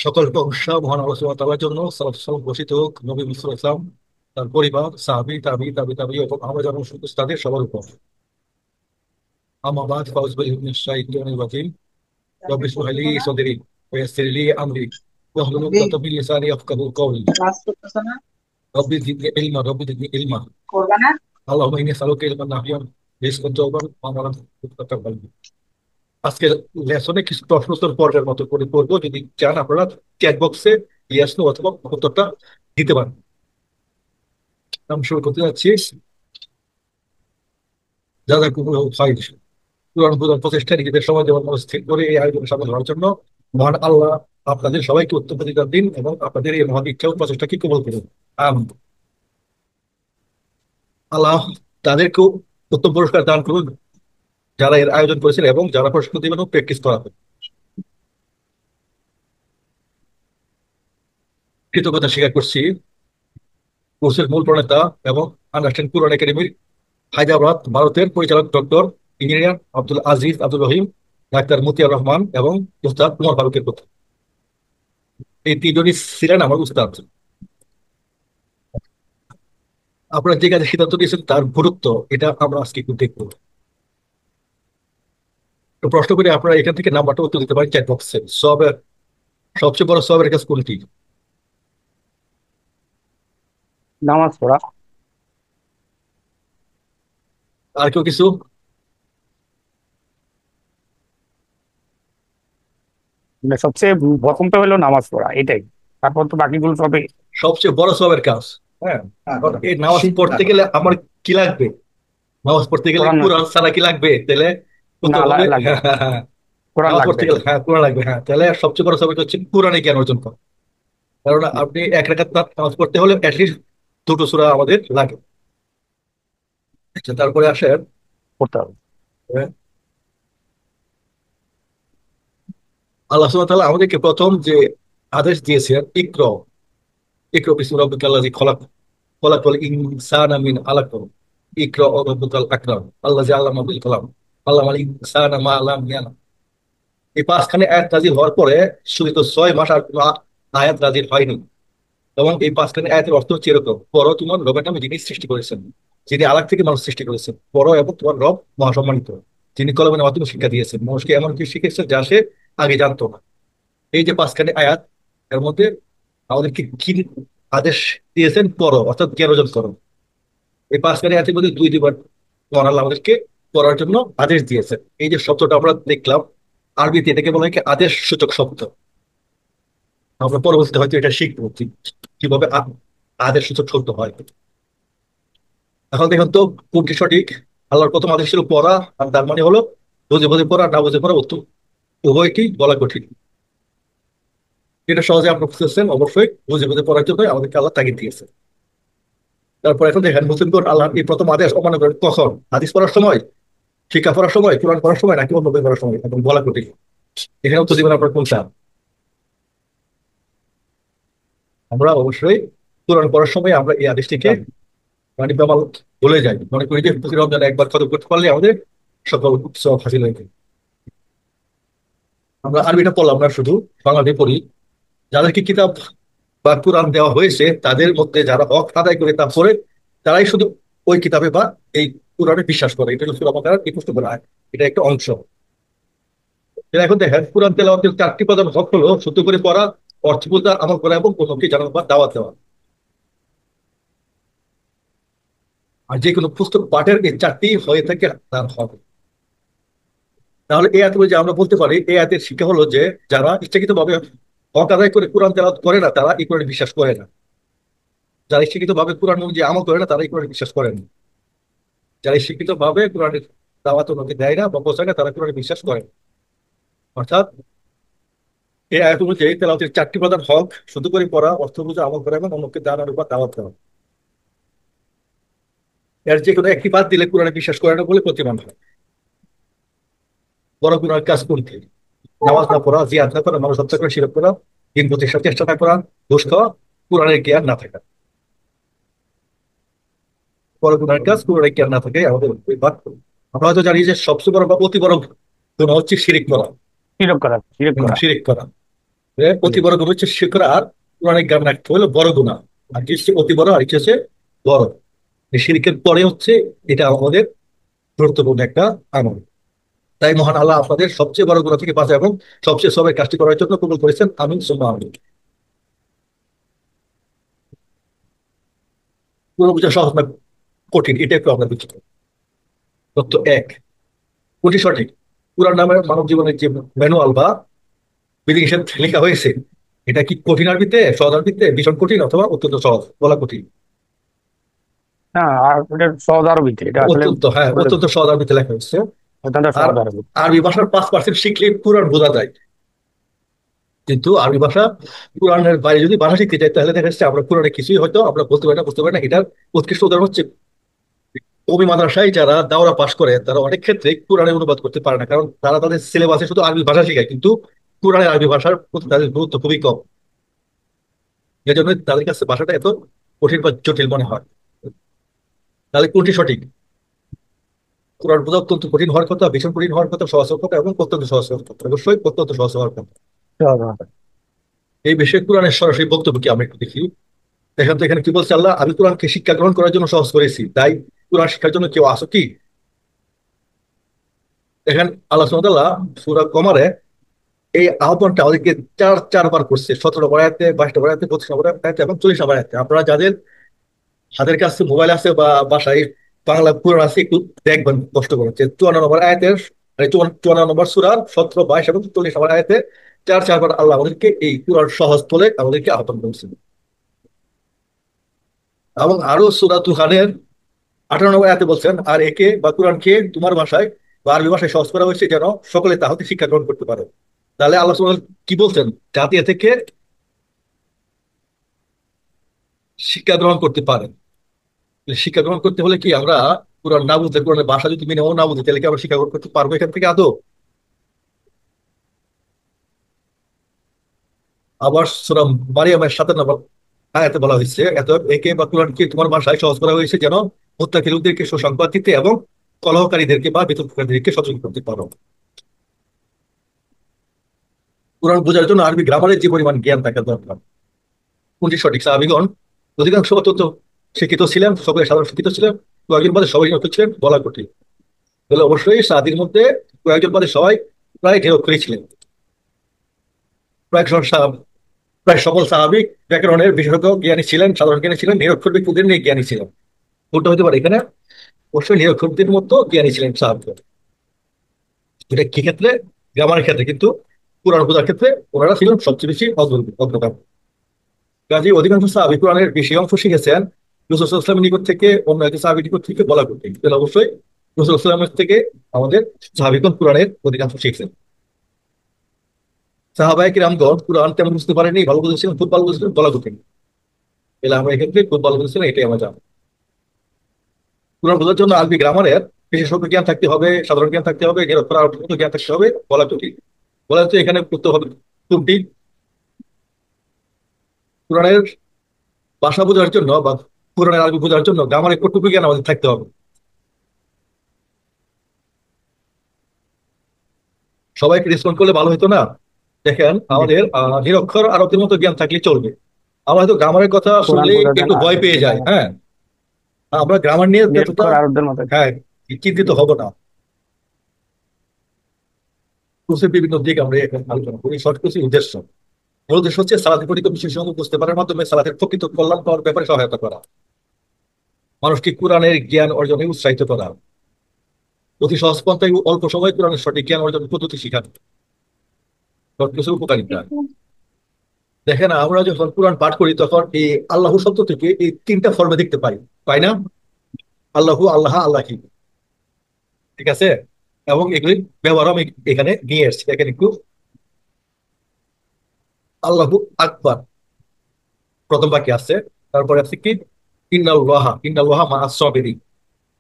সকল প্রশংসা মহান আল্লাহ সুবহানাহু ওয়া তাআলার জন্য। সালাত সালাম ঘোষিত হোক নবী মুহাম্মদ সাল্লাল্লাহু আলাইহি ওয়াসাল্লাম, তার পরিবার, সাহাবী, তাবি এবং আমরা যারা অনুসরণ করি তাদের সবার উপর। আম্মা বাদ, ফাউযু বিল্লাহি মিনাশ শাইতানির রাজীম। রব্বি ইশরাহ লি সাদরি ওয়া ইয়াসসির লি আমরি ওয়াহলুল দিদি উকদাতাম মিন লিসানি ইয়াফকাহু কওলি। ক্লাস করতেছো না? রব্বি জিদনি ইলমা। করবা না? আল্লাহুম্মা ইন্নী আসআলুকা ইলমান নাফিআন রিজকান তাইয়্যিবান ওয়া আমালান মুতাকাব্বালান। আজকের লেসনে কিছু প্রশ্ন উত্তর পর্বের মতো করে করবো। যদি চান আপনারা চ্যাট বক্সে ইয়েস নো অথবা উত্তরটা দিতে পারেন। আমি শুরু করতে যাচ্ছি। জাযাকুমুল্লাহু খাইর। পুরান প্রধান প্রচেষ্টা নিজেদের সময় দেওয়ার মনস্থির করে এই আয়োজনে সামিল হওয়ার জন্য মহান আল্লাহ আপনাদের সবাইকে উত্তম প্রতিদান দিন এবং আপনাদের এই মহান ইচ্ছা ও প্রচেষ্টাকে কবুল করুন। আমিন। আল্লাহ তাদেরকেও উত্তম পুরস্কার দান করুন যারা এর আয়োজন করেছেন এবং যারা প্রশিক্ষণ দিবেন ও প্র্যাকটিস করাবেন। কৃতজ্ঞতা স্বীকার করছি কোর্সের মূল প্রণেতা এবং আন্ডারস্ট্যান্ড কুরআন একাডেমির হায়দ্রাবাদ ভারতের পরিচালক ডক্টর ইঞ্জিনিয়ার আব্দুল আজিজ আব্দুল রহিম, ডাক্তার মতিয়ার রহমান এবং উস্তাদ কুমার ফারুকের কথা। এই তিনজনই ছিলেন আমার উস্তাদ। আপনারা যে কাজে সিদ্ধান্ত নিয়েছেন তার গুরুত্ব এটা আমরা আজকে একটু দেখবো। তো প্রশ্ন করে আপনারা এখান থেকে নাম্বারটা উত্তর দিতে পারেন চ্যাট বক্সে। সবের সবচেয়ে বড় সবের কাজ কোনটি? নামাজ পড়া। আর কেউ কিছু? মানে সবচেয়ে প্রথমটা হলো নামাজ পড়া, এটাই। তারপর তো বাকিগুলো সবে। সবচেয়ে বড় সবের কাজ। হ্যাঁ, এখন এই নামাজ পড়তে গেলে আমার কি লাগবে? নামাজ পড়তে গেলে কোরআন। কোরআন ছাড়া কি লাগবে? তাহলে না, উত্তর হবে লাগবে। হ্যাঁ হ্যাঁ হ্যাঁ। কোরআন নামাজ লাগবে। পড়তে গেলে হ্যাঁ কোরআন লাগবে। হ্যাঁ, তাহলে সবচেয়ে বড় সবক হচ্ছে কোরআনে জ্ঞান অর্জন করা। কারণ আপনি এক রাকাত নামাজ পড়তে হলে অ্যাটলিস্ট দুটো সূরা আমাদের লাগে। আচ্ছা, তারপরে আসেন। পড়তে হবে। আহ, আল্লাহ সুবহানাহু ওয়া তাআলা আমাদেরকে প্রথম যে আদেশ দিয়েছেন, ইকরা ইকরা বিসমি রাব্বিকাল্লাযী খলাক খলাকাল ইনসানা মিন আলাক। ইকরা ওয়া রাব্বুকাল আকরাম আল্লাযী আল্লামা বিল কলাম আল্লামাল ইনসানা মা লাম ইয়ালাম। এই পাঁচখানে আয়াত নাযিল হওয়ার পরে শুধু তো 6 মাস আর কোনো আয়াত নাযিল হয়নি। এবং এই পাঁচখানে আয়াতের অর্থ হচ্ছে এরকম: পড়ো তোমার রবের নামে যিনি সৃষ্টি করেছেন, যিনি আলাগ থেকে মানুষ সৃষ্টি করেছেন। পড়ো এবং তোমার রব মহাসম্মানিত, যিনি কলমের মাধ্যমে শিক্ষা দিয়েছেন, মানুষকে এমন কিছু শিখেছেন যা সে আগে জানতো না। এই যে পাঁচখানে আয়াত, এর মধ্যে আমাদেরকে কি আদেশ দিয়েছেন? পড়ো, অর্থাৎ জ্ঞান অর্জন করো। এই পাঁচখানে আয়াতের মধ্যে দুইবার মহান আল্লাহ আমাদেরকে পড়ার জন্য আদেশ দিয়েছেন। এই যে শব্দটা আমরা দেখলাম, আরবিতে এটাকে বলা হয় কি আদেশ সূচক শব্দ। আমরা পরবর্তীতে হয়তো এটা শিখবো কিভাবে আদেশ সূচক শব্দ হয়। এখন দেখুন তো কোনটি সঠিক। আল্লাহর প্রথম আদেশ ছিল পড়া, আর তার মানে হলো বুঝে বুঝে পড়া, না বুঝে পড়া উত্তম। উভয়টি বলা কঠিন। এটা সহজে আপনার বুঝতেছেন, অবশ্যই বুঝে বুঝে পড়ার জন্য আমাদেরকে আল্লাহ তাগিদ দিয়েছে। তারপর এখন দেখেন মুসলিমগণ আল্লাহ এই প্রথম আদেশ অমান্য করেন কখন? হাদিস পড়ার সময়, শিক্ষা পড়ার সময়, কোরআন পড়ার সময়, নাকি অন্য বই পড়ার সময়? এবং বলা কঠিন। এখানে উত্তর দিবেন আপনার কোনটা? আমরা অবশ্যই কোরআন পড়ার সময় আমরা এই আদেশটিকে মানে বেমাল ভুলে যাই, মনে করি যে প্রতি রমজানে একবার খতম করতে পারলে আমাদের সকল সব হাসিল হয়ে যায়। আমরা আরবিটা পড়লাম না, শুধু বাংলাতে পড়ি। যাদেরকে কিতাব বা কোরআন দেওয়া হয়েছে তাদের মধ্যে যারা হক আদায় করে তা পড়ে, তারাই শুধু ওই কিতাবে বা এই কোরআনে বিশ্বাস করে। এটা হলো সূরা বাকারার 21 নম্বর আয়াত। এটা একটা অংশ। এখন দেখেন, কোরআন তেলাওয়াতের 4টি প্রধান হক হলো শুদ্ধ করে পড়া, অর্থ বোঝা, আমল করা এবং অন্যকে জানানো বা দাওয়াত দেওয়া। আর যে কোনো পুস্তক পাঠের এই 4টি হয়ে থাকে তার হক। তাহলে এই আয়াত যে আমরা বলতে পারি, এই আয়াতের শিক্ষা হলো যে যারা ইচ্ছাকৃত ভাবে হক আদায় করে কোরআন তেলাওয়াত করে না, তারা এই কোরআনে বিশ্বাস করে না। যারা ইচ্ছাকৃত ভাবে কোরআন অনুযায়ী আমল করে না, তারা এই কোরআনে বিশ্বাস করে না। যারা শিক্ষিত ভাবে কোরআনের দাওয়াত অন্যকে দেয় না বা পৌঁছায় না, তারা কোরআনে বিশ্বাস করে না। অর্থাৎ এই আয়াত অনুযায়ী তেলাওয়াতের 4টি প্রধান হক: শুধু করে পড়া, অর্থ বোঝা, আমল করা এবং অন্যকে জানার উপর দাওয়াত দেওয়া। এর যে কোনো একটি বাদ দিলে কোরআনে বিশ্বাস করে না বলে প্রতিমান হয়। বড় গুনার কাজ কোনটি? নামাজ না পড়া, জিয়াদ না করা, মানুষ হত্যা করে শিরক করা, দিন প্রতিষ্ঠার চেষ্টা না করা, ঘুষ খাওয়া, কোরআনের জ্ঞান না থাকা। বড় গুনার কাজ কোরআনের জ্ঞান না থাকে আমাদের বাদ। আমরা হয়তো জানি যে সবচেয়ে বড় বা অতি বড় গুনাহ হচ্ছে শিরিক করা। শিরক করা, শিরক করা। শিরিক করা। অতি জি। বড় গুণ হচ্ছে শিখর, আর কোরআনিক জ্ঞান রাখতে হলে বড় গুণা। আর কি হচ্ছে অতি বড়, আর কি হচ্ছে বড়। এই শিরকের পরে হচ্ছে এটা আমাদের গুরুত্বপূর্ণ একটা আমল। তাই মহান আল্লাহ আপনাদের সবচেয়ে বড় গুণা থেকে বাঁচা এবং সবচেয়ে সবাই কাজটি করার জন্য কবুল করেছেন, আমিন সুম্মা আমিন। পুরো বোঝা সহজ না কঠিন, এটা একটু আমরা বুঝতে পারি। তথ্য এক, কোনটি সঠিক? পুরাণ নামের মানব জীবনের যে ম্যানুয়াল বা বিধিনিষেধ লেখা হয়েছে, এটা কি কঠিন আরবিতে, সহজ আরবিতে, ভীষণ কঠিন, অথবা অত্যন্ত সহজ? বলা কঠিন। হ্যাঁ, আর এটা সহজ আরবিতে, এটা আসলে অত্যন্ত, হ্যাঁ, বলে অত্যন্ত সহজ আরবিতে লেখা হয়েছে। অত্যন্ত আর সহজ আরবি। আরবি ভাষার 5% শিখলে পুরাণ বোঝা যায়। কিন্তু আরবি ভাষা, কোরআনের বাইরে যদি ভাষা শিখতে চাই, তাহলে দেখা যাচ্ছে আমরা কোরআনে কিছুই হয়তো আমরা বলতে পারি না, বুঝতে পারি না। এটার উৎকৃষ্ট উদাহরণ হচ্ছে কবি মাদ্রাসায় যারা দাওরা পাশ করে, তারা অনেক ক্ষেত্রে কোরআনে অনুবাদ করতে পারে না, কারণ তারা তাদের সিলেবাসে শুধু আরবি ভাষা শেখায়, কিন্তু কোরআনের আরবি ভাষার প্রতি তাদের গুরুত্ব খুবই কম। এই জন্য তাদের কাছে ভাষাটা এত কঠিন বা জটিল মনে হয়। তাহলে কোনটি সঠিক? কোরআন বোঝা অত্যন্ত কঠিন হওয়ার কথা, ভীষণ কঠিন হওয়ার কথা, সহজ হওয়ার কথা, এবং অত্যন্ত সহজ হওয়ার কথা। অবশ্যই অত্যন্ত সহজ হওয়ার কথা। সহজ আরবি। এই বিষয়ে কোরআনের সরাসরি বক্তব্য কি আমরা একটু দেখি। দেখেন তো এখানে কি বলছে আল্লাহ, আমি কোরআনকে শিক্ষা গ্রহণ করার জন্য সহজ করেছি, তাই কোরআন শিক্ষার জন্য কেউ আসো কি? দেখেন আল্লাহ সুবহানাহু ওয়া তাআলা সূরা কমারে এই আহ্বানটা আমাদেরকে চারবার করছে: 17 নম্বর আয়াতে, 22 নম্বর আয়াতে, 32 নম্বর আয়াতে এবং 40 নম্বর আয়াতে। আপনারা যাদের হাতের কাছে মোবাইল আছে বা বাসায় বাংলা কোরআন আছে, একটু দেখবেন কষ্ট করে যে 54 নম্বর আয়াতের, মানে 54 নম্বর সূরার 17, 22 এবং 40 নম্বর আয়াতে চারবার আল্লাহ আমাদেরকে এই কোরআন সহজ বলে আমাদেরকে আহ্বান করেছেন। এবং আরো সূরা দুখানের 18 নম্বর আয়াতে বলছেন, আর একে বা কোরআনকে তোমার ভাষায় বা আরবি ভাষায় সহজ করা হয়েছে যেন সকলে তা হতে শিক্ষা গ্রহণ করতে পারে। তাহলে আল্লাহ সুবহানাহু ওয়া তাআলা কি বলছেন? যাতে এ থেকে শিক্ষা গ্রহণ করতে পারে। শিক্ষা গ্রহণ করতে হলে কি আমরা কোরআন না বুঝলে, কোরআনের ভাষা যদি মিনিমাম না বুঝি, তাহলে কি আমরা শিক্ষা গ্রহণ করতে পারবো এখান থেকে আদৌ? আবার সূরা মারিয়ামের 7 নম্বর আয়াতে বলা হয়েছে, এত একে বা কোরআনকে তোমার ভাষায় সহজ করা হয়েছে যেন মুত্তাকী লোকদেরকে সুসংবাদ দিতে এবং কলহকারীদেরকে বা বিতর্ককারীদেরকে সচেতন করতে পারো। কোরআন বোঝার জন্য আরবি গ্রামারের যে পরিমাণ জ্ঞান থাকা দরকার, কোনটি সঠিক? সাহাবীগণ অধিকাংশ অত্যন্ত শিক্ষিত ছিলেন, সকলে সাধারণ শিক্ষিত ছিলেন, কয়েকজন বাদে সবাই নিরক্ষর ছিলেন, বলা কঠিন। তাহলে অবশ্যই সাহাবীর মধ্যে কয়েকজন বাদে সবাই প্রায় নিরক্ষরই ছিলেন। প্রায় প্রায় সকল সাহাবী ব্যাকরণের বিশেষজ্ঞ জ্ঞানী ছিলেন, সাধারণ জ্ঞানী ছিলেন, নিরক্ষর ব্যক্তিদের নিয়ে জ্ঞানী ছিলেন। উল্টো হতে পারে এখানে, অবশ্যই নিরক্ষরদের মতো জ্ঞানী ছিলেন সাহাবীরা। এটা কি ক্ষেত্রে? গ্রামারের ক্ষেত্রে। কিন্তু কোরআন বোঝার ক্ষেত্রে ওনারা ছিলেন সবচেয়ে বেশি অগ্রগামী। কাজে অধিকাংশ সাহাবী কোরআনের বেশি অংশ শিখেছেন রাসূল সাল্লাল্লাহু আলাইহি ওয়াসাল্লামের নিকট থেকে, অন্য এক সাহাবীর নিকট থেকে, বলা কঠিন। তাহলে অবশ্যই রাসূল সাল্লাল্লাহু আলাইহি ওয়াসাল্লামের থেকে আমাদের সাহাবীগণ কোরআনের অধিকাংশ শিখছেন। সাহাবায়ে কিরামগণ কোরআন তেমন বুঝতে পারেনি, ভালো বুঝেছিলেন, খুব ভালো বুঝেছিলেন, বলা কঠিন। তাহলে আমরা এক্ষেত্রে খুব ভালো বুঝেছিলেন, এটাই আমরা জানি। কোরআন বোঝার জন্য আরবি গ্রামারের বিশেষজ্ঞ জ্ঞান থাকতে হবে, সাধারণ জ্ঞান থাকতে হবে, নিরক্ষর অর্থগত জ্ঞান থাকতে হবে, বলা কঠিন। বলা হচ্ছে এখানে করতে হবে কোনটি? কোরআনের ভাষা বোঝার জন্য বা কোরআনের আরবি বোঝার জন্য গ্রামারের কতটুকু জ্ঞান আমাদের থাকতে হবে? সবাইকে রেসপন্ড করলে ভালো হতো না? দেখেন জি। আমাদের নিরক্ষর আরবদের মতো জ্ঞান থাকলে চলবে। আমরা হয়তো গ্রামারের কথা কোরআন শুনলেই বোঝার জন্য একটু ভয় পেয়ে যাই, হ্যাঁ। আমরা গ্রামার নিয়ে এতটা, নিরক্ষর আরবদের মতো। হ্যাঁ, চিন্তিত হব না। কোর্সের বিভিন্ন দিক আমরা এখানে আলোচনা করি। শর্ট কোর্সের উদ্দেশ্য, মূল উদ্দেশ্য হচ্ছে সালাতের প্রতি বিশেষজ্ঞ বুঝতে পারার মাধ্যমে সালাতের প্রকৃত কল্যাণ পাওয়ার ব্যাপারে সহায়তা করা, মানুষকে কোরআনের জ্ঞান অর্জনে উৎসাহিত করা, অতি সহজ পন্থায় ও অল্প সময় কোরআনের সঠিক জ্ঞান অর্জনের পদ্ধতি শেখানো। শর্ট কোর্সের উপকারিতা, দেখেন আমরা যখন কোরআন পাঠ করি তখন এই আল্লাহ শব্দ থেকে এই তিনটা ফর্মে দেখতে পাই, তাই না? আল্লাহু, আল্লাহ, আল্লাহি, ঠিক আছে? এবং এগুলির ব্যবহার আমি এখানে নিয়ে এসেছি। এখানে একটু আল্লাহু আকবার প্রথম বাক্যে আছে, তারপরে আছে কি ইন্নাল্লাহা, ইন্নাল্লাহা মা আস-সাবিরিন,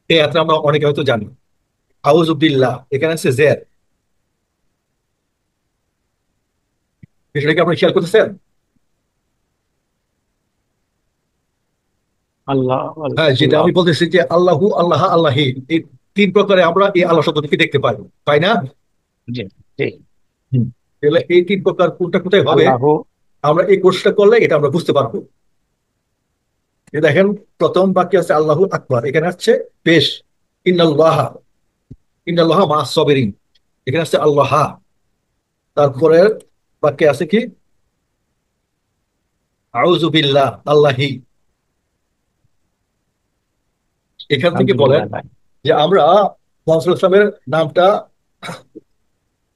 এই আয়াতটা আমরা অনেকে হয়তো জানি। আউযু বিল্লাহ, এখানে আছে জের। বিষয়টা কি আপনি খেয়াল করতেছেন? আল্লাহ হ্যাঁ, যেটা আল্লাহ। আমি বলতেছি যে আল্লাহু, আল্লাহ, আল্লাহি, এই তিন প্রকারে আমরা এই আল্লাহ শব্দটিকে দেখতে পাই, তাই না? জি। জি। হুম। তাহলে এই তিন প্রকার কোনটা কোথায় হবে, আল্লাহ। আমরা এই কোর্সটা করলে এটা আমরা বুঝতে পারবো। এই দেখেন, প্রথম বাক্যে আছে আল্লাহু আকবার, এখানে আছে পেশ ইন্নাল্লাহ, ইন্নাল্লাহ মা সাবিরিন, এখানে আছে আল্লাহ। তারপরে বাক্যে আছে কি আউযু বিল্লাহ আল্লাহি। এখান থেকে বলেন আলহামদুলিল্লাহ। যে আমরা মোহাম্মদ সাল্লাল্লাহু আলাইহি ওয়াসাল্লামের নামটা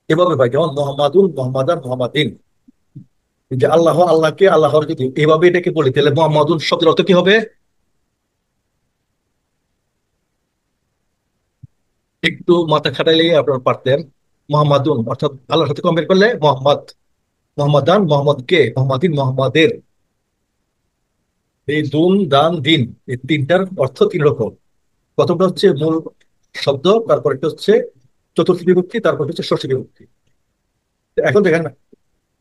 এভাবে পাই, যেমন মোহাম্মদুন, মোহাম্মদান, মোহাম্মদিন। যে আল্লাহ, আল্লাহকে আল্লাহর যদি এভাবে এটাকে বলি, তাহলে মোহাম্মদুন শব্দের অর্থ কি হবে? একটু মাথা খাটাইলে আপনারা পারতেন। মোহাম্মদুন অর্থাৎ আল্লাহর সাথে কম্পেয়ার করলে মোহাম্মদ, মোহাম্মদান মোহাম্মদকে, মোহাম্মদিন মোহাম্মদের। এই দুন দান দিন, এই তিনটার অর্থ তিন রকম। প্রথমটা হচ্ছে মূল শব্দ, তারপর একটা হচ্ছে চতুর্থী বিভক্তি, তারপর হচ্ছে ষষ্ঠী বিভক্তি। তো এখন দেখেন,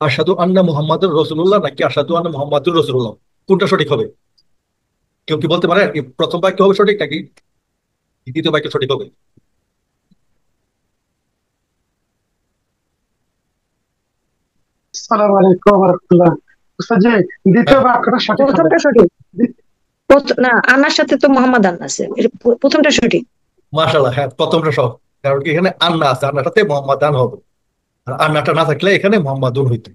আসাদু আন্না মুহাম্মাদুর রসুল্লাহ নাকি আসাদু আন্না মুহাম্মাদুর রসুল্লাহ, কোনটা সঠিক হবে? কেউ কি বলতে পারেন? প্রথম বাক্য হবে সঠিক নাকি দ্বিতীয় বাক্য সঠিক হবে? আসসালামু আলাইকুম ওয়া রাহমাতুল্লাহ। উস্তাদ জি, দ্বিতীয় হ্যাঁ, বাক্যটা সঠিক হবে। প্রথমটা সঠিক। না, আন্নার সাথে তো মোহাম্মদ আন্না আছে, এটা প্রথমটা সঠিক। মাশাআল্লাহ, হ্যাঁ প্রথমটা সব। কারণ কি এখানে আন্না আছে, আন্নাটাতে মোহাম্মদান হবে, আর আন্নাটা না থাকলে এখানে মোহাম্মদুন হইতো।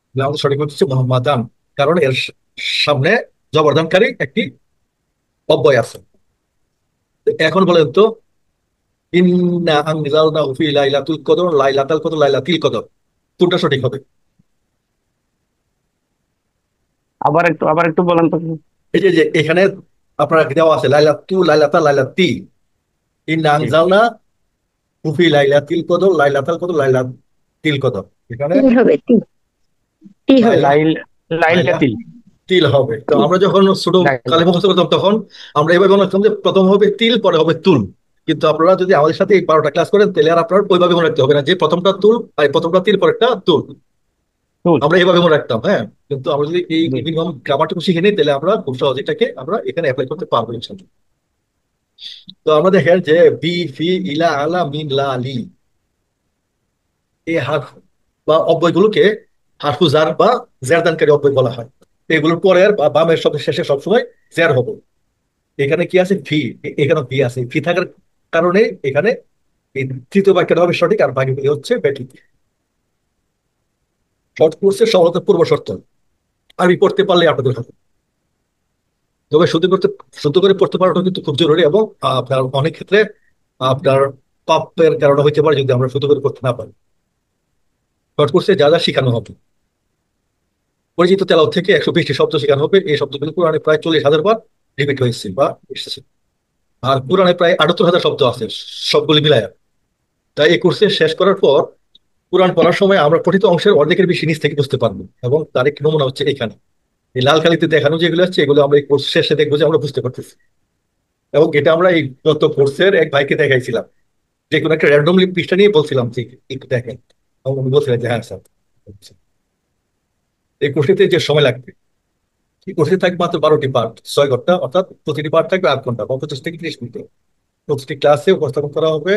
তাহলে আমাদের সঠিক হচ্ছে মোহাম্মদান, কারণ এর সামনে জবরদানকারী একটি অব্যয় আছে। তো এখন বলেন তো, ইন্না আনজালনাহু ফি লাইলাতুল কদর, লাইলাতুল কদর, লাইলাতুল কদর, কোনটা সঠিক হবে? আবার একটু বলেন তো। এই যে যে এখানে আপনার দেওয়া আছে লাইলাতু, লাইলাতা, লাইলাতি। ইন্না জি। আনজালনাহু ফি লাইলাতুল কদর, লাইলাতুল কদর, লাইলাতুল কদর। এখানে টি হবে, টি, টি হবে। লাইলা, লাইল লাইলটা লাইলা তিল। তিল হবে। তো টি, আমরা যখন ছোট লাইল। কালে মুখস্থ করতাম, তখন আমরা এভাবে মনে রাখতাম যে প্রথম হবে তিল, পরে হবে তুল। কিন্তু আপনারা যদি আমাদের সাথে এই 12টা ক্লাস করেন, তাহলে আর আপনার ওইভাবে মনে রাখতে হবে না যে প্রথমটা তুল আর প্রথমটা তিল পরেরটা তুল। তুল। আমরা এইভাবে মনে রাখতাম, হ্যাঁ। কিন্তু আমরা যদি এই জি। মিনিমাম গ্রামারটুকু শিখে নিই, তাহলে আমরা খুব সহজে এটাকে আমরা এখানে অ্যাপ্লাই করতে পারবো ইনশাল্লাহ। তো আমরা দেখেন যে বি, ফি, ইলা, আলা, মিন, লা, লি, এই হারফ বা অব্যয়গুলোকে হারফু জার বা জেরদানকারী অব্যয় বলা হয়। এগুলোর পরের বা বামের শব্দের শেষে সবসময় জের হবে। এখানে কি আছে? ফি। এখানে ফি আছে, ফি থাকার কারণে এখানে এই তৃতীয় বাক্যটা হবে সঠিক, আর বাকিগুলি হচ্ছে ব্যাঠিক। শর্ট কোর্সের সফলতার পূর্ব শর্ত আমি পড়তে পারলে আপনাদের হবে। তবে শুদ্ধ করে পড়তে পারাটা কিন্তু খুব জরুরি, এবং আপনার অনেক ক্ষেত্রে আপনার পাপের কারণে হইতে পারে যদি আমরা শুদ্ধ করে পড়তে না পারি। শর্ট কোর্সে যা যা শেখানো হবে, পরিচিত তেলাওয়াত থেকে 120টি শব্দ শেখানো হবে। এই শব্দগুলো কোরআনে প্রায় 40,000 বার রিপিট হয়েছে বা এসেছে। আর কোরআনে প্রায় 78,000 শব্দ আছে সবগুলি মিলায়। তাই এই কোর্সে শেষ করার পর কোরআন পড়ার সময় আমরা পঠিত অংশের অর্ধেকের বেশি নিচ থেকে বুঝতে পারবো, এবং তার একটি নমুনা হচ্ছে এখানে। এই লাল কালিতে দেখানো যেগুলো আছে, এগুলো আমরা এই কোর্স শেষে দেখবো যে আমরা বুঝতে পারতেছি। এবং এটা আমরা এই গত কোর্সের এক ভাইকে দেখাইছিলাম, যে কোনো একটা র্যান্ডমলি পৃষ্ঠা নিয়ে বলছিলাম যে একটু দেখেন, এবং উনি বলছিলেন যে হ্যাঁ স্যার। এই কোর্সটিতে যে সময় লাগবে, এই কোর্সে থাকবে মাত্র 12টি পার্ট, 6 ঘন্টা, অর্থাৎ প্রতিটি পার্ট থাকবে 8 ঘন্টা, 25 থেকে 30 মিনিট। প্রতিটি ক্লাসে উপস্থাপন করা হবে,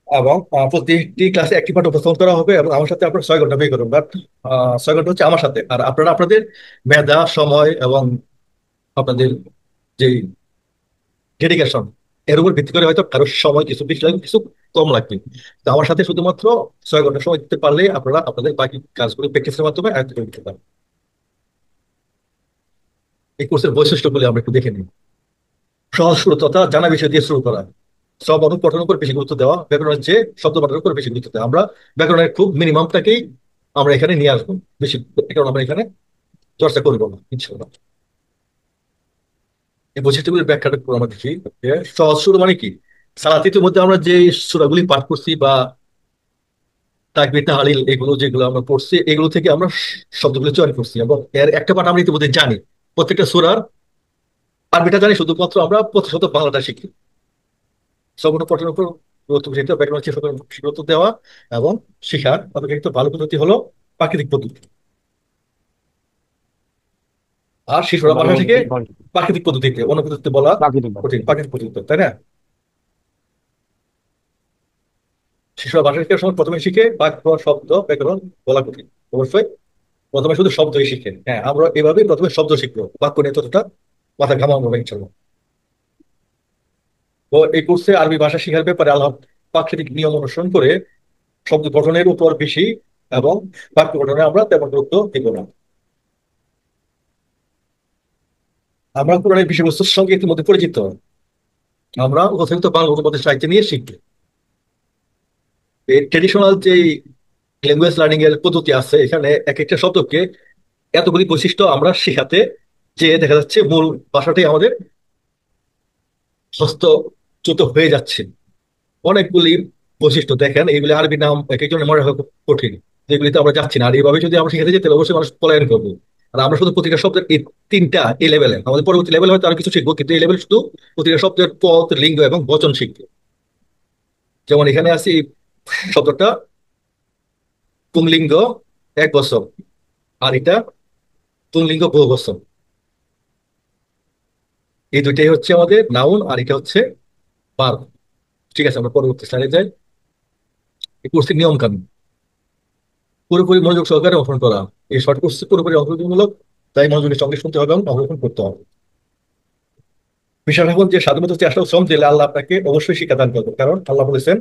এবং প্রতিটি ক্লাসে একটি পাঠ উপস্থাপন করা হবে, এবং আমার সাথে আপনার 6 ঘন্টা ব্যয় করবেন। বাট 6 ঘন্টা হচ্ছে আমার সাথে, আর আপনারা আপনাদের মেধা, সময় এবং আপনাদের যে ডেডিকেশন, এর উপর ভিত্তি করে হয়তো কারোর সময় কিছু বেশি লাগবে, কিছু কম লাগবে। তো আমার সাথে শুধুমাত্র 6 ঘন্টা সময় দিতে পারলে আপনারা আপনাদের বাকি কাজগুলো প্র্যাকটিসের মাধ্যমে আয়ত্ত করে দিতে পারেন। এই কোর্সের বৈশিষ্ট্যগুলি আমরা একটু দেখে নিই। সহজ শুরু তথা জানা বিষয় দিয়ে শুরু করা, সব অনুপঠনের উপর বেশি গুরুত্ব দেওয়া, ব্যাকরণের চেয়ে শব্দ পাঠের উপর বেশি গুরুত্ব দেওয়া। আমরা ব্যাকরণের খুব মিনিমামটাকেই আমরা এখানে নিয়ে আসবো, বেশি কারণ আমরা এখানে চর্চা করবো না ইনশাল্লাহ। এই বৈশিষ্ট্যগুলির ব্যাখ্যাটা একটু আমরা দেখি। যে সহজ শুরু মানে কি, সালাতের মধ্যে আমরা যে সূরাগুলি পাঠ করছি বা তাকবীর তাহলিল এগুলো যেগুলো আমরা পড়ছি, এগুলো থেকে আমরা শব্দগুলো চয়ন করছি, এবং এর একটা পাঠ আমরা ইতিমধ্যে জানি। প্রত্যেকটা সূরার আরবিটা জানি, শুধুমাত্র আমরা প্রতিশত বাংলাটা শিখি। সম্পূর্ণ পঠনের উপর গুরুত্ব দিতে, ব্যাকরণ চেষ্টা করে গুরুত্ব দেওয়া, এবং শিখার অপেক্ষাকৃত ভালো পদ্ধতি হলো প্রাকৃতিক পদ্ধতি। আর শিশুরা ভালো বাসা থেকে পদ্ধতি ভালো। প্রাকৃতিক পদ্ধতিতে, অন্য পদ্ধতিতে বলা প্রাকৃতিক ভাবে। কঠিন, প্রাকৃতিক পদ্ধতিতে, তাই না? শিশুরা ভাষা শেখার সময় প্রথমে শিখে বাক্য, শব্দ, ব্যাকরণ, বলা কঠিন। অবশ্যই প্রথমে শুধু শব্দই শিখে। হ্যাঁ, আমরা এভাবেই প্রথমে শব্দ শিখবো, বাক্য নিয়ে ততটা মাথা ঘামাবো না ইনশাল্লাহ। তো এই কোর্সে আরবি ভাষা শেখার ব্যাপারে আল্লাহ প্রাকৃতিক নিয়ম অনুসরণ করে শব্দ গঠনের উপর বেশি এবং বাক্য গঠনে আমরা তেমন গুরুত্ব দিব না। আমরা কোরআনের বিষয়বস্তুর সঙ্গে ইতিমধ্যে পরিচিত। আমরা কথিত বাংলা অনুবাদের সাহিত্য নিয়ে শিখবো। এই ট্রেডিশনাল যে ল্যাঙ্গুয়েজ লার্নিং এর পদ্ধতি আছে, এখানে এক একটা শব্দকে এতগুলি বৈশিষ্ট্য আমরা শেখাতে যে দেখা যাচ্ছে মূল ভাষাটাই আমাদের হস্তচ্যুত হয়ে যাচ্ছে। অনেকগুলি বৈশিষ্ট্য দেখেন, এইগুলি আরবি নাম এক একজনের মনে রাখা খুব কঠিন, যেগুলিতে আমরা যাচ্ছি না। আর এইভাবে যদি আমরা শিখাতে যাই তাহলে অবশ্যই মানুষ পলায়ন করবো। আর আমরা শুধু প্রতিটা শব্দের এই তিনটা এই লেভেলে, আমাদের পরবর্তী লেভেলে হয়তো আরো কিছু শিখবো, কিন্তু এই লেভেল শুধু প্রতিটা শব্দের পদ, লিঙ্গ এবং বচন শিখবো। যেমন এখানে আছে এই শব্দটা পুংলিঙ্গ এক বছর, আর এটা পুংলিঙ্গ বহু বছর। এই দুইটাই হচ্ছে আমাদের নাউন, আর এটা হচ্ছে ভার্ব। ঠিক আছে, আমরা পরবর্তী স্লাইডে যাই। এই কোর্সের নিয়ম কানুন পুরোপুরি মনোযোগ সহকারে অংশগ্রহণ করা। এই শর্ট কোর্স পুরোপুরি অংশগ্রহণমূলক, তাই মনোযোগের সঙ্গে শুনতে হবে এবং অংশগ্রহণ করতে হবে। বিষয় এখন যে সাধুমত চেষ্টা ও শ্রম দিলে আল্লাহ আপনাকে অবশ্যই শিক্ষা দান করবে, কারণ আল্লাহ বলেছেন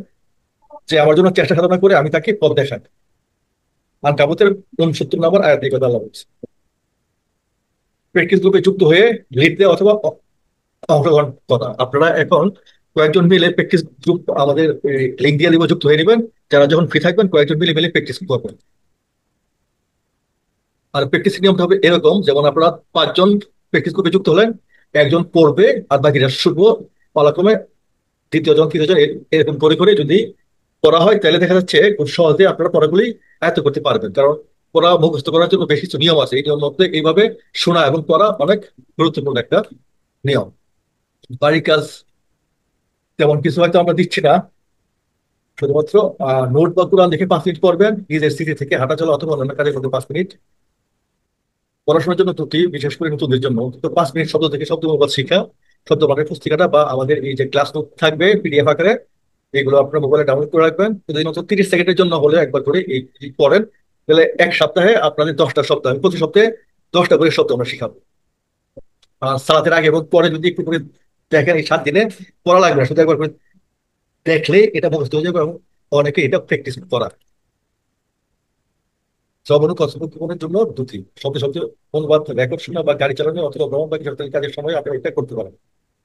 যে আমার জন্য চেষ্টা সাধনা করে আমি তাকে পথ দেখাই। আর কাবুতের 69 নম্বর আয়াত এই কথা আল্লাহ বলছে। প্র্যাকটিস গ্রুপে যুক্ত হয়ে লিড দেওয়া অথবা অংশগ্রহণ করা। আপনারা এখন কয়েকজন মিলে প্র্যাকটিস গ্রুপ আমাদের লিঙ্ক দিয়ে দিব, যুক্ত হয়ে নেবেন। যারা যখন ফ্রি থাকবেন কয়েকজন মিলে মিলে প্র্যাকটিস করবেন। আর প্র্যাকটিস নিয়মটা হবে এরকম, যেমন আপনারা 5 জন প্র্যাকটিস গ্রুপে যুক্ত হলেন, একজন পড়বে আর বাকিরা শুনবো পালাক্রমে। তৃতীয় জন, তৃতীয় জন এরকম করে করে যদি পড়া হয় তাহলে দেখা যাচ্ছে খুব সহজে আপনারা পড়াগুলি আয়ত্ত করতে পারবেন। কারণ পড়া মুখস্থ করার জন্য বেশ কিছু নিয়ম আছে, এই নিয়ম মধ্যে এইভাবে শোনা এবং পড়া অনেক গুরুত্বপূর্ণ একটা নিয়ম। বাড়ির কাজ তেমন কিছু হয়তো আমরা দিচ্ছি না, শুধুমাত্র নোট বা কোরআন দেখে 5 মিনিট পড়বেন, নিজের স্মৃতি থেকে হাঁটা চলা অথবা অন্যান্য কাজের মধ্যে 5 মিনিট। পড়াশোনার জন্য ত্রুটি, বিশেষ করে নতুনদের জন্য অন্তত 5 মিনিট শব্দ থেকে শব্দ অনুবাদ শিখা। শব্দ পাঠের পুস্তিকাটা বা আমাদের এই যে ক্লাস নোট থাকবে পিডিএফ আকারে, এগুলো আপনার মোবাইলে ডাউনলোড করে রাখবেন। যদি মাত্র 30 সেকেন্ডের জন্য হলে একবার করে এই পড়েন, তাহলে এক সপ্তাহে আপনাদের 10টা শব্দ, আমি প্রতি সপ্তাহে 10টা করে শব্দ আমরা শিখাবো। আর সালাতের আগে এবং পরে যদি একটু করে দেখেন, এই 7 দিনে পড়া লাগবে না, শুধু একবার করে দেখলে এটা মুখস্থ হয়ে যাবে এবং অনেকে এটা প্র্যাকটিস করা। শ্রবণ ও কথোপকথনের জন্য দুটি শব্দে শব্দে অনুবাদ, রেকর্ড শোনা বা গাড়ি চালানো অথবা ভ্রমণ বা সরকারি কাজের সময় আপনি এটা করতে পারেন।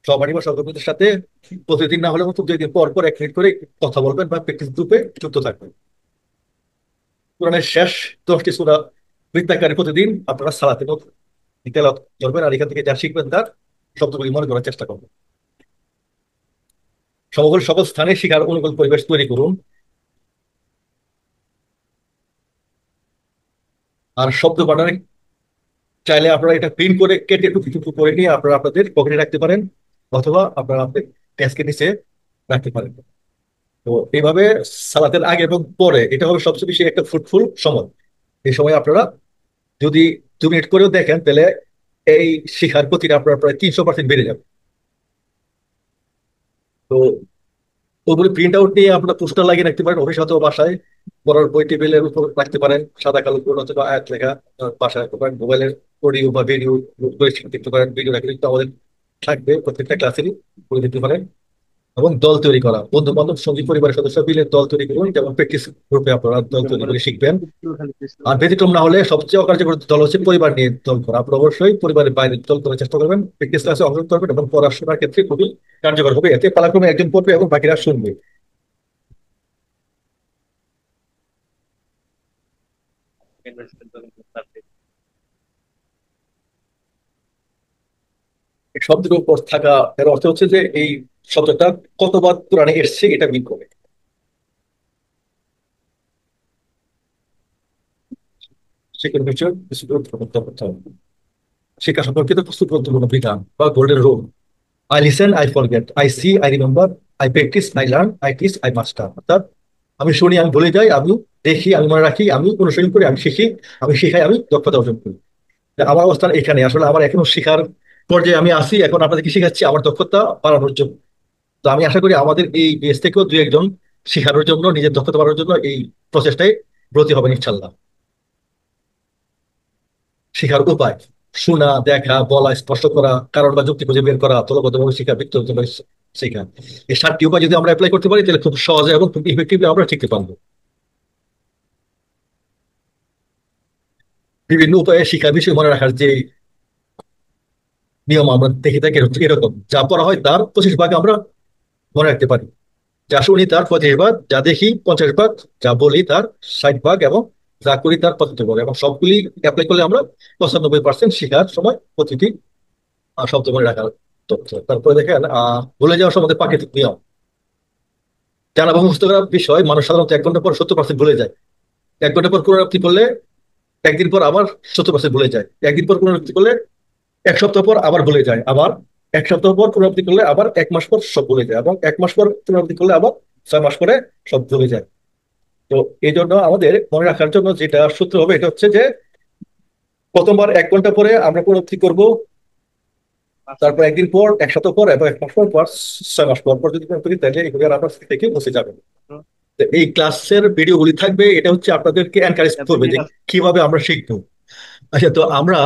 সহপাঠী বা সহকর্মীদের সাথে প্রতিদিন না হলে মতো 2 দিন পর পর 1 মিনিট করে কথা বলবেন বা প্র্যাকটিস গ্রুপে যুক্ত থাকবেন। কোরআনের শেষ 10টি সূরা বৃত্তাকারে প্রতিদিন আপনারা সালাতে তেলাওয়াত করবেন, আর এখান থেকে যা শিখবেন তার শব্দগুলি মনে করার চেষ্টা করবেন। সমগ্র সকল স্থানে শিখার অনুকূল পরিবেশ তৈরি করুন। আর শব্দ পাঠানে চাইলে আপনারা এটা প্রিন্ট করে কেটে টুকরো টুকরো করে নিয়ে আপনারা আপনাদের পকেটে রাখতে পারেন, অথবা আপনারা আপনাদের ডেস্কের নিচে রাখতে পারেন। তো এইভাবে সালাতের আগে এবং পরে এটা হবে সবচেয়ে বেশি একটা ফ্রুটফুল সময়। এই সময় আপনারা যদি 2 মিনিট করেও দেখেন, তাহলে এই শিখার গতিটা আপনার প্রায় 300% বেড়ে যাবে। তো ওগুলি প্রিন্ট আউট নিয়ে আপনারা পোস্টার লাগিয়ে রাখতে পারেন অফিস অথবা বাসায়, পড়ার বই টেবিলের উপর রাখতে পারেন, সাদা কালো কোন অথবা আয়াত লেখা। বাসায় রাখতে পারেন, মোবাইলের অডিও বা ভিডিও করে শিখতে পারেন। ভিডিও রাখলে কিন্তু আমাদের থাকবে প্রত্যেকটা ক্লাসেরই, করে দিতে পারেন। এবং দল তৈরি করা, বন্ধু বান্ধব সঙ্গী পরিবারের সদস্য মিলে দল তৈরি করুন, যেমন প্র্যাকটিস গ্রুপে আপনারা দল তৈরি করে শিখবেন। আর ব্যতিক্রম না হলে সবচেয়ে অকার্যকর দল হচ্ছে পরিবার নিয়ে দল করা। আপনারা অবশ্যই পরিবারের বাইরে দল করার চেষ্টা করবেন, প্র্যাকটিস ক্লাসে অংশগ্রহণ করবেন এবং পড়াশোনার ক্ষেত্রে খুবই কার্যকর হবে। এতে পালাক্রমে একজন পড়বে এবং বাকিরা শুনবে। এই শব্দের উপর থাকা এর অর্থ হচ্ছে যে এই শব্দটা কতবার কোরআনে এসছে এটা মিন করে। সেখানে বিষয় কিছু গুরুত্বপূর্ণ তথ্য হবে। শিক্ষা সম্পর্কিত কিছু গুরুত্বপূর্ণ বিধান বা golden rule. I listen, I forget, I see, I remember, I practise, I learn, I teach, I master. অর্থাৎ আমি শুনি, আমি ভুলে যাই, আমি দেখি, আমি মনে রাখি, আমি অনুশীলন করি, আমি শিখি, আমি শিখাই, আমি দক্ষতা অর্জন করি। আমার অবস্থান এখানে, আসলে আমার এখনো শিখার পর্যায়ে আমি আসি, এখন আপনাদেরকে শিখাচ্ছি আমার দক্ষতা বাড়ানোর জন্য। তো আমি আশা করি আমাদের এই বেস থেকেও 2-1 জন শেখানোর জন্য, নিজের দক্ষতা বাড়ানোর জন্য এই প্রচেষ্টায় ব্রতী হবেন ইনশাল্লাহ। শেখার উপায়: শোনা, দেখা, বলা, স্পষ্ট করা, কারণ বা যুক্তি খুঁজে বের করা, দলবদ্ধভাবে শেখা, ব্যক্তিগতভাবে শেখা। এই 7টি উপায় যদি আমরা অ্যাপ্লাই করতে পারি তাহলে খুব সহজে এবং খুব ইফেক্টিভলি আমরা শিখতে পারবো। বিভিন্ন উপায়ে শিক্ষার বিষয় মনে রাখার যে নিয়ম আমরা দেখে থাকি হচ্ছে এরকম: যা পড়া হয় তার 25 ভাগ আমরা মনে রাখতে পারি, যা শুনি তার 25 ভাগ, যা দেখি 50 ভাগ, যা বলি তার 60 ভাগ, এবং যা করি তার 75 ভাগ। এবং সবগুলি অ্যাপ্লাই করলে আমরা 95% শেখার সময় প্রতিটি শব্দ মনে রাখার তথ্য। তারপরে দেখেন ভুলে যাওয়ার সম্বন্ধে প্রাকৃতিক নিয়ম: জানা বা মুখস্থ করা বিষয় মানুষ সাধারণত 1 ঘন্টা পর 70% ভুলে যায়। 1 ঘন্টা পর পুনরাবৃত্তি করলে একদিন পর আবার 70% ভুলে যায়। একদিন পর পুনরাবৃত্তি করলে 1 সপ্তাহ পর আবার ভুলে যায়। আবার 1 সপ্তাহ পর পুনরাবৃত্তি করলে আবার 1 মাস পর সব ভুলে যায়, এবং 1 মাস পর পুনরাবৃত্তি করলে আবার 6 মাস পরে সব ভুলে যায়। তো এই জন্য আমাদের মনে রাখার জন্য যেটা সূত্র হবে এটা হচ্ছে যে প্রথমবার 1 ঘন্টা পরে আমরা পুনরাবৃত্তি করব, তারপর একদিন পর, 1 সপ্তাহ পর, এবং 1 মাস পর পর 6 মাস পর পর যদি পুনরাবৃত্তি করি তাহলে এগুলো আর আপনার থেকে মুছে যাবে। তো এই ক্লাসের ভিডিওগুলি থাকবে, এটা হচ্ছে আপনাদেরকে এনকারেজ করবে যে কিভাবে আমরা শিখবো। আচ্ছা, তো আমরা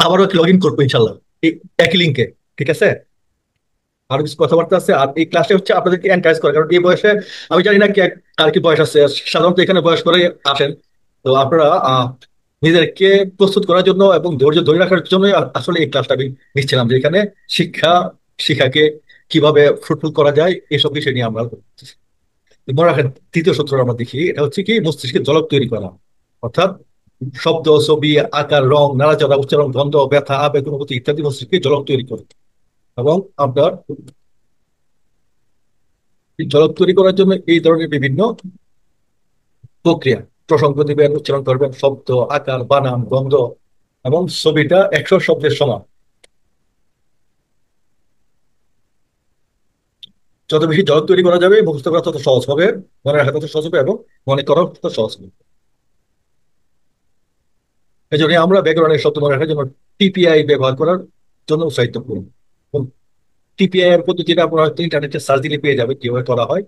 আবারও লগ ইন করবো ইনশাল্লাহ এই একই লিঙ্কে, ঠিক আছে? আরো কিছু কথাবার্তা আছে, আর এই ক্লাসে হচ্ছে আপনাদেরকে এনকারেজ করে, কারণ এই বয়সে আমি জানি না কার কি বয়স আছে, সাধারণত এখানে বয়স করে আসেন। তো আপনারা নিজেদেরকে প্রস্তুত করার জন্য এবং ধৈর্য ধরে রাখার জন্য আসলে এই ক্লাসটা আমি নিচ্ছিলাম, যে এখানে শিক্ষা শিক্ষাকে কিভাবে ফ্রুটফুল করা যায় এসব বিষয় নিয়ে আমরা করতেছি। মনে রাখেন, তৃতীয় সূত্র আমরা দেখি, এটা হচ্ছে কি মস্তিষ্কের জলক তৈরি করা, অর্থাৎ শব্দ, ছবি, আকার, রং, নাড়াচাড়া, উচ্চারণ, গন্ধ, ব্যথা, আবেগ, অনুভূতি ইত্যাদি মস্তিষ্কে জলক তৈরি করে। এবং আপনার এই জলক তৈরি করার জন্য এই ধরনের বিভিন্ন প্রক্রিয়া: প্রসঙ্গ দিবেন, উচ্চারণ করবেন, শব্দ, আকার, বানান, গন্ধ, এবং ছবিটা 100 শব্দের সমান। যত বেশি জলক তৈরি করা যাবে মুখস্থ করা তত সহজ হবে, মনে রাখা তত সহজ হবে, এবং মনে করাও তত সহজ হবে। এই জন্য আমরা ব্যাকরণের শব্দ মনে রাখার জন্য টিপিআই ব্যবহার করার জন্য উৎসাহিত করি। টিপিআই এর পদ্ধতিটা আপনারা হয়তো ইন্টারনেটে সার্চ দিলে পেয়ে যাবে কিভাবে করা হয়।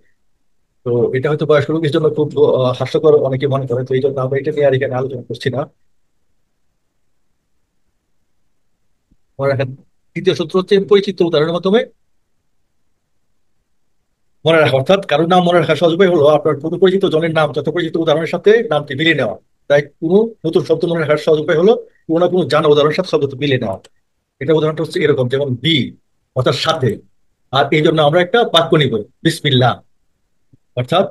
তো এটা হয়তো বয়স্ক রোগীর জন্য খুব হাস্যকর অনেকে মনে করে, তো এই জন্য আমরা এটা নিয়ে আর এখানে আলোচনা করছি না। মনে রাখেন, তৃতীয় সূত্র হচ্ছে পরিচিত উদাহরণের মাধ্যমে মনে রাখা, অর্থাৎ কারোর নাম মনে রাখার সহজ উপায় হলো আপনার কোনো পরিচিত জনের নাম যত পরিচিত উদাহরণের সাথে নামটি মিলিয়ে নেওয়া। তাই কোনো নতুন শব্দ মনে রাখার সহজ উপায় হলো কোনো না কোনো জানা উদাহরণের সাথে শব্দ মিলিয়ে নেওয়া। এটা উদাহরণটা হচ্ছে এরকম, যেমন বি অর্থাৎ সাথে, আর এই জন্য আমরা একটা বাক্য নিব, বিসমিল্লাহ, অর্থাৎ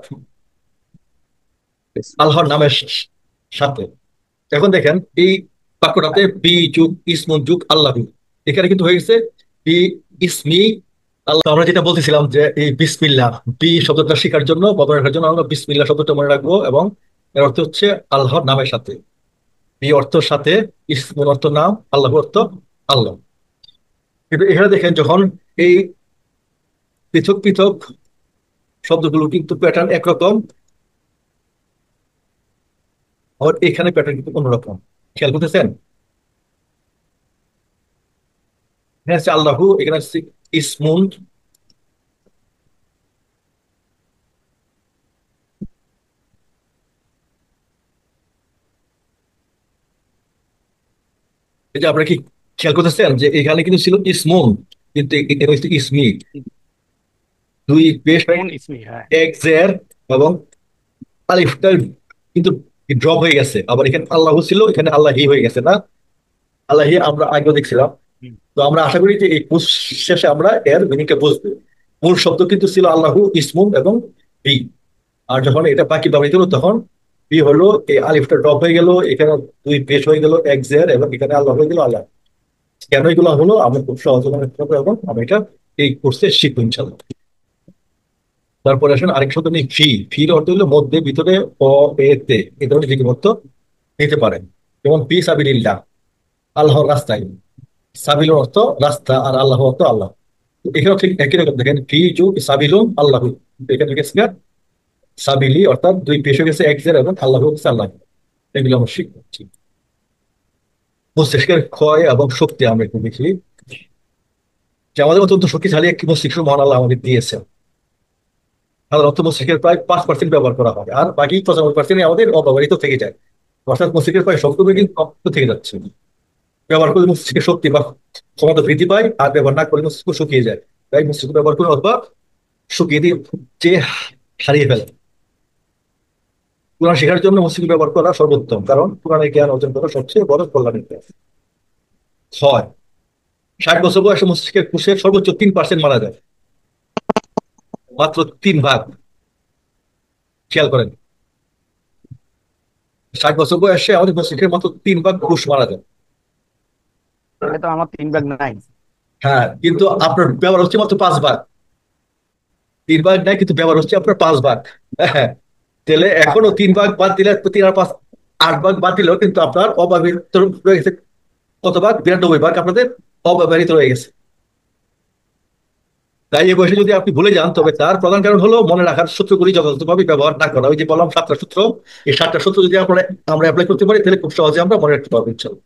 আল্লাহর নামের সাথে। এখন দেখেন এই বাক্যটাতে বি যুগ ইসমুন যুগ আল্লাহ, এখানে কিন্তু হয়ে গেছে বি ইসমি আল্লাহ। আমরা যেটা বলতেছিলাম যে এই বিসমিল্লাহ, বি শব্দটা শেখার জন্য, মনে রাখার জন্য আমরা বিসমিল্লাহ শব্দটা মনে রাখবো, এবং এর অর্থ হচ্ছে আল্লাহর নামের সাথে। বি অর্থ সাথে, ইসমুন অর্থ নাম, আল্লাহ অর্থ আল্লাহ। কিন্তু এখানে দেখেন যখন এই পৃথক পৃথক শব্দগুলো কিন্তু প্যাটার্ন একরকম, আর এখানে প্যাটার্ন কিন্তু অন্যরকম। খেয়াল করতেছেন? এখানে হচ্ছে আল্লাহু, এখানে হচ্ছে ইসমুন। এই যে আপনারা কি খেয়াল করতেছেন যে এখানে কিন্তু ছিল ইসমুন, কিন্তু এটা হচ্ছে ইসমি। দুই পেশ ইসমুন ইসমি, হ্যাঁ। এক্সের এবং আলিফটা কিন্তু ড্রপ হয়ে গেছে, আবার এখানে আল্লাহ ছিল, এখানে আল্লাহি হয়ে গেছে না? আল্লাহি আমরা আগেও দেখছিলাম। হুম। তো আমরা আশা করি যে এই কোর্স শেষে আমরা এর মিনিংটা বুঝবো। মূল শব্দ কিন্তু ছিল আল্লাহু, ইসমুন এবং বি। আর যখন এটা বাকি ব্যবহৃত হলো তখন বি হলো এই আলিফটা ড্রপ হয়ে গেল, এখানে দুই পেশ হয়ে গেল এক্সের, এবং এখানে আল্লাহ হয়ে গেল আল্লাহ। কেন এগুলো হলো আমরা খুব সহজে মনে রাখতে পারবো, এবং আমি এটা এই কোর্সে শিখবো ইনশাল্লাহ। তারপরে আসেন আরেক শব্দ নেই, ফি। ফির অর্থ হলো মধ্যে, ভিতরে, অ এ তে, এই ধরনের যে অর্থ নিতে পারেন। যেমন ফি সাবিলিল্লাহ, আল্লাহর রাস্তায়। সাবিলুর অর্থ রাস্তা, আর আল্লাহ অর্থ আল্লাহ। তো এখানেও ঠিক একই রকম দেখেন, ফি যু সাবিলুন আল্লাহ, এখানে গেছে সাবিলি, অর্থাৎ দুই পেশ হয়ে গেছে এক্সের, এবং আল্লাহ হচ্ছে আল্লাহ। এগুলো আমরা শিখছি। মস্তিষ্কের ক্ষয় এবং শক্তি আমরা একটু দেখি, যে আমাদের অত্যন্ত শক্তিশালী একটি মস্তিষ্ক মহান আল্লাহ আমাদের দিয়েছেন। সাধারণত মস্তিষ্কের প্রায় 5% ব্যবহার করা হয়, আর বাকি 95% আমাদের অব্যবহৃত থেকে যায়। অর্থাৎ মস্তিষ্কের প্রায় সবটুকু কিন্তু অব্যবহৃত থেকে যাচ্ছে। ব্যবহার করলে মস্তিষ্কের শক্তি বা ক্ষমতা বৃদ্ধি পায়, আর ব্যবহার না করলে মস্তিষ্ক শুকিয়ে যায়। তাই মস্তিষ্ক ব্যবহার করে অথবা শুকিয়ে দিয়ে যে হারিয়ে ফেলে। কোরআন শেখার জন্য মস্তিষ্ক ব্যবহার করা সর্বোত্তম, কারণ কোরআনের জ্ঞান অর্জন করা সবচেয়ে বড় কল্যাণের কাজ। 6, 60 বছর বয়সে মস্তিষ্কের কোষের সর্বোচ্চ 3% মারা যায়, মাত্র 3 ভাগ। খেয়াল করেন, 60 বছর বয়সে আমাদের মস্তিষ্কের মাত্র 3 ভাগ কোষ মারা যায়। তাহলে তো আমার 3 ভাগ নাই। হ্যাঁ, কিন্তু আপনার ব্যবহার হচ্ছে মাত্র 5 ভাগ। 3 ভাগ নাই, কিন্তু ব্যবহার হচ্ছে আপনার 5 ভাগ। হ্যাঁ, তাহলে এখনো 3 ভাগ বাদ দিলে 3 আর 5 8 ভাগ বাদ দিলেও কিন্তু আপনার অব্যবহৃত রয়ে গেছে কত ভাগ? 92 ভাগ আপনাদের অব্যবহৃত রয়ে গেছে। তাই এই বয়সে যদি আপনি ভুলে যান, তবে তার প্রধান কারণ হলো মনে রাখার সূত্রগুলি যথাযথভাবে ব্যবহার না করা। ওই যে বললাম 7টা সূত্র, এই 7টা সূত্র যদি আমরা অ্যাপ্লাই করতে পারি, তাহলে খুব সহজে আমরা মনে রাখতে পারবো ইনশাল্লাহ।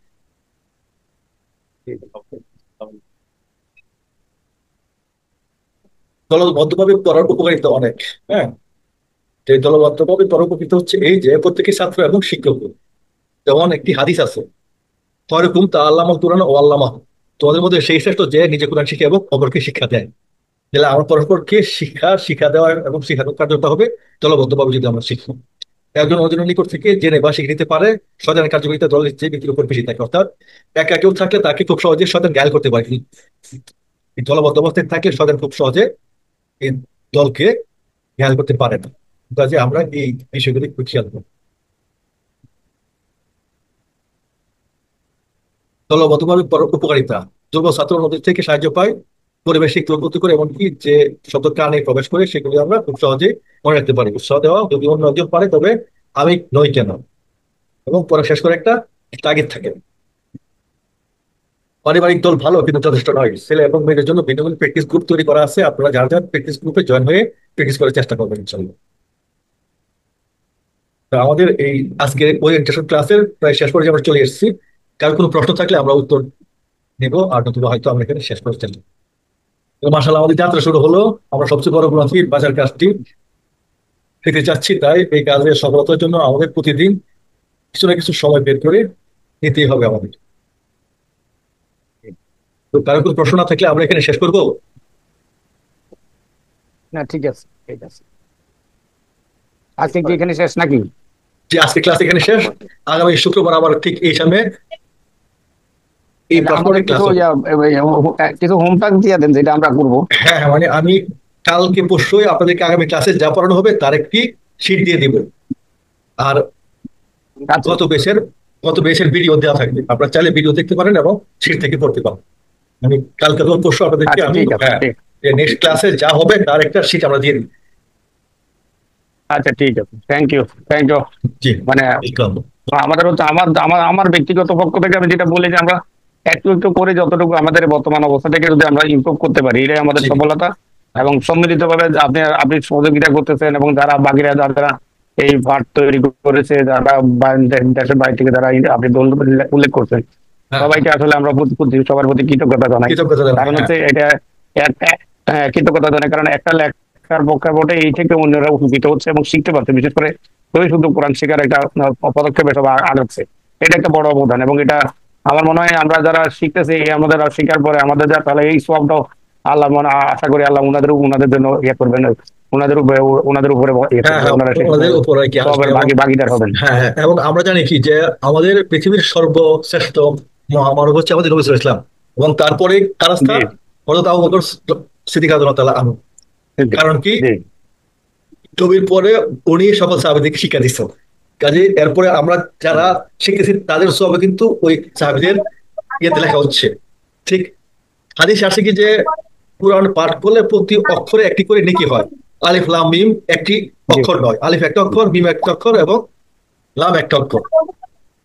দলবদ্ধভাবে পড়ার উপকারিতা অনেক। হ্যাঁ, এই দলবদ্ধভাবে পড়ার উপকারিতা হচ্ছে এই যে প্রত্যেকটি ছাত্র এবং শিক্ষক, যেমন একটি হাদিস আছে, খয়রুকুম তাআল্লামাল কুরআন ওয়া আল্লামাহু, তোমাদের মধ্যে সেই শ্রেষ্ঠ যে নিজে কোরআন শিখে এবং অপরকে শিক্ষা দেয়। তাহলে আমরা পরস্পরকে শিক্ষা দেওয়া এবং শিক্ষার কার্যটা হবে দলবদ্ধভাবে যদি আমরা শিখি। একজন অন্যজনের নিকট থেকে জেনে বা শিখে নিতে পারে। শয়তানের কার্যকারিতা দলের যে ব্যক্তির উপর বেশি থাকে, অর্থাৎ একা কেউ থাকলে তাকে খুব সহজে শয়তান ঘায়েল করতে পারে। এই দলবদ্ধ অবস্থায় থাকলে শয়তান খুব সহজে এই দলকে ঘায়েল করতে পারে না। কাজে আমরা এই বিষয়গুলি একটু খেয়াল করি। দলবদ্ধভাবে পড়ার উপকারিতা, যুব ছাত্র নদীর থেকে সাহায্য পায়, পরিবেশ প্রগতি করে, এমনকি যে শব্দ কানে প্রবেশ করে সেগুলি আমরা খুব সহজে মনে রাখতে পারি। উৎসাহ দেওয়া, যদি অন্য একজন পারে তবে আমি নই কেন, এবং পড়া শেষ করে একটা তাগিদ থাকে। পারিবারিক দল ভালো কিন্তু যথেষ্ট নয়। ছেলে এবং মেয়েদের জন্য ভিন্ন ভিন্ন প্র্যাকটিস গ্রুপ তৈরি করা আছে, আপনারা যার যার প্র্যাকটিস গ্রুপে জয়েন হয়ে প্র্যাকটিস করার চেষ্টা করবেন ইনশাল্লাহ। তো আমাদের এই আজকের ওরিয়েন্টেশন ক্লাসের প্রায় শেষ পর্যায়ে আমরা চলে এসেছি। কারণ কোনো প্রশ্ন থাকলে আমরা উত্তর নেব, আর নতুবা হয়তো আমরা এখানে শেষ করতে চাই। মাশাআল্লাহ, আমাদের যাত্রা শুরু হলো। আমরা সবচেয়ে বড় গ্রন্থি বাজার কাজটি পেতে চাচ্ছি, তাই এই কাজের সফলতার জন্য আমাদের প্রতিদিন কিছু না কিছু সময় বের করে নিতেই হবে আমাদের। তো কারো কোনো প্রশ্ন না থাকলে আমরা এখানে শেষ করবো। না, ঠিক আছে, ঠিক আছে। আজকে কি এখানে শেষ নাকি? যে আজকে ক্লাস এখানে শেষ, আগামী শুক্রবার আবার ঠিক এই সময় এই আমাদের প্ল্যাটফর্মে ক্লাস কিছু হবে। কিছু হোমওয়ার্ক দিয়ে দেন, যেটা আমরা করবো। হ্যাঁ হ্যাঁ, মানে আমি কালকে পরশুই আপনাদেরকে আগামী ক্লাসে যা পড়ানো হবে তার একটি শিট দিয়ে দিব, আর আচ্ছা, গত বেচের ভিডিও দেওয়া থাকবে। আপনারা চাইলে ভিডিও দেখতে পারেন এবং শিট থেকে পড়তে পারেন। আমি কালকে এবং পরশু আপনাদেরকে আচ্ছা, আমি ঠিক আছে, হ্যাঁ ঠিক। নেক্সট ক্লাসে যা হবে তার একটা শিট আমরা দিয়ে দিই। আচ্ছা, ঠিক আছে, থ্যাংক ইউ, থ্যাংক ইউ। জি, মানে ওয়েলকাম। আমাদের হচ্ছে আমার আমার আমার ব্যক্তিগত পক্ষ থেকে আমি যেটা বলি যে আমরা একটু একটু করে যতটুকু আমাদের বর্তমান অবস্থা থেকে যদি আমরা ইমপ্রুভ করতে পারি, এটাই আমাদের জি। সফলতা। এবং সম্মিলিত ভাবে আপনি আপনি সহযোগিতা করতেছেন, এবং যারা বাকিরা যারা এই পাঠ তৈরি করেছে, যারা দেশের বাইরে থেকে যারা আপনি উল্লেখ করছেন, হ্যাঁ, সবাইকে আসলে আমরা সবার প্রতি কৃতজ্ঞতা জানাই। কৃতজ্ঞতা জানাই। কারণ হ্যাঁ, হচ্ছে এটা কৃতজ্ঞতা জানাই, কারণ একটা লেখার প্রেক্ষাপটে এই থেকে অন্যরা উপকৃত হচ্ছে এবং শিখতে পারছে। বিশেষ করে ওই শুধু কোরআন শেখার একটা পদক্ষেপে সব আগাচ্ছে, এটা একটা বড় অবদান। এবং এটা আমার মনে হয় আমরা যারা শিখতেছি, আমাদের শিখার পরে আমাদের যা তাহলে এই সবটাও আল্লাহ আশা করি আল্লাহ ওনাদের জন্য ইয়ে করবেন, ওনাদের উপরে হ্যাঁ, হ্যাঁ, ওনাদের উপর আর কি আসবে। সবের ভাগিদার হবেন। হ্যাঁ হ্যাঁ, এবং আমরা জানি কি যে আমাদের পৃথিবীর সর্বশ্রেষ্ঠ মহামানব হচ্ছে আমাদের নবী সাল্লাল্লাহু আলাইহি ওয়াসাল্লাম, এবং তারপরে কার স্থান? জি, হযরত আবু বকর সিদ্দিক রাদিয়াল্লাহু তাআলা আনহু। জি, কারণ কি? জি, নবীর পরে উনি সকল সাহাবীদেরকে শিক্ষা দিচ্ছেন। কাজে এরপরে আমরা যারা শিখতেছি তাদের সবে কিন্তু ওই সাহাবীদের ইয়েতে লেখা হচ্ছে। ঠিক হাদিস আসে কি যে কুরআন পাঠ করলে প্রতি অক্ষরে একটি করে নেকি হয়। আলিফ লাম মিম একটি জি। অক্ষর নয়, আলিফ একটা অক্ষর, মিম একটা অক্ষর এবং লাম একটা অক্ষর।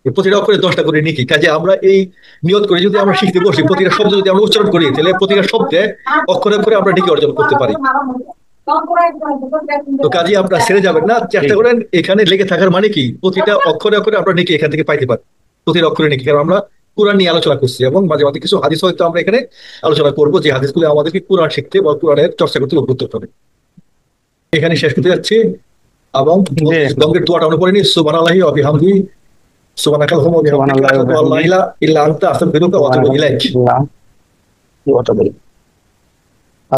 এই প্রতিটা অক্ষরে 10টা করে নেকি। কাজে আমরা এই নিয়ত করে যদি আমরা শিখতে বসি, প্রতিটা শব্দ যদি আমরা উচ্চারণ করি, তাহলে প্রতিটা শব্দে অক্ষরে অক্ষরে আমরা নেকি অর্জন করতে পারি। তো কাজে আপনারা ছেড়ে যাবেন না, চেষ্টা করেন এখানে লেগে থাকার। মানে কি প্রতিটা অক্ষরে অক্ষরে আমরা নেকি এখান থেকে পাইতে পারি, প্রতিটা অক্ষরে নেকি। কারণ আমরা কোরআন নিয়ে আলোচনা করছি, এবং মাঝে মাঝে কিছু হাদিস হয়তো আমরা এখানে আলোচনা করবো, যে হাদিসগুলো আমাদেরকে কোরআন শিখতে বা কোরআনের চর্চা করতে উদ্বুদ্ধ করে। এখানে শেষ করতে যাচ্ছি এবং জি। গঙ্গের দোয়াটা মনে পড়েনি, সুবহানাল্লাহি ওয়া বিহামদিহি, সুবহানাকাল্লাহুম্মা ওয়া বিহামদিকা, সুবহানাল্লাহি ওয়া আশহাদু আল্লা বিহামদিহি, ইলাহা ইল্লা আনতা, আস্তাগফিরুকা ওয়া আতুবু ইলাইক। সুবহানাল্লাহ।